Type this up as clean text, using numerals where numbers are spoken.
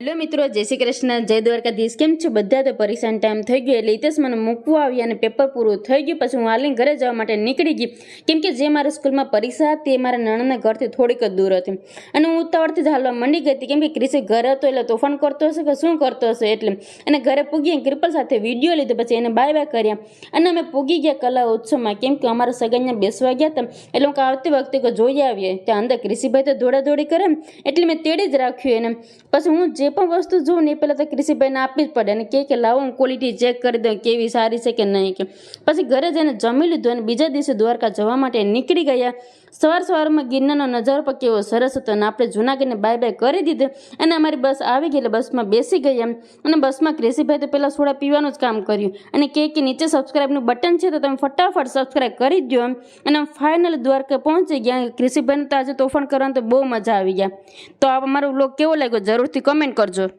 Hello મિત્રો, જય શ્રી કૃષ્ણ, જય દ્વારકાધીશ. કેમ છો બધા? તો પરેશાન ટાઈમ થઈ ગયો એટલે હિતેશ મને મૂકવા આવી અને પેપર પૂરું થઈ ગયું. પછી હું હાલીને ઘરે જવા માટે નીકળી ગઈ, કેમ કે જે મારા સ્કૂલમાં પરીક્ષા હતી એ મારા નણંદના ઘરથી થોડીક જ દૂર હતી અને હું ઉતાવળથી જ હાલવા મંડી ગઈ હતી, કેમ કે ક્રિશી ઘરે હતો એટલે તોફાન કરતો હશે કે શું કરતો હશે એટલે. અને ઘરે પૂગી ક્રિપલ સાથે વિડીયો લીધો, પછી એને બાય બાય કર્યા અને અમે પૂગી ગયા કલા ઉત્સવમાં, કેમ કે અમારા સગાઈને બેસવા ગયા હતા એટલે હું આવતી વખતે જોઈ આવીએ ત્યાં અંદર ક્રિશીભાઈ તો દોડાદોડી કરે એટલે મેં તેડી જ રાખ્યું એને. પછી હું જે પણ વસ્તુ જોઉં ને એ પહેલાં તો ક્રિશીભાઈને આપવી જ પડે અને કે લાવો હું ક્વોલિટી ચેક કરી દઉં કેવી સારી છે કે નહીં કે. પછી ઘરે જઈને જમી લીધું અને બીજા દિવસે દ્વારકા જવા માટે નીકળી ગયા. સવારમાં ગિરનારનો નજારો પણ કેવો સરસ હતો અને આપણે જૂનાગઢને બાય બાય કરી દીધું અને અમારી બસ આવી ગઈ એટલે બસમાં બેસી ગયા. અને બસમાં ક્રિશીભાઈ તો પહેલાં સોડા પીવાનું જ કામ કર્યું અને કે નીચે સબસ્ક્રાઈબનું બટન છે તો તમે ફટાફટ સબસ્ક્રાઈબ કરી દો અને ફાઇનલ દ્વારકા પહોંચી ગયા. ક્રિશીભાઈને તો આજે તોફાન કરવાનું તો બહુ મજા આવી ગયા. તો આ અમારો વ્લોગ કેવો લાગ્યો જરૂરથી કમેન્ટ કરજો.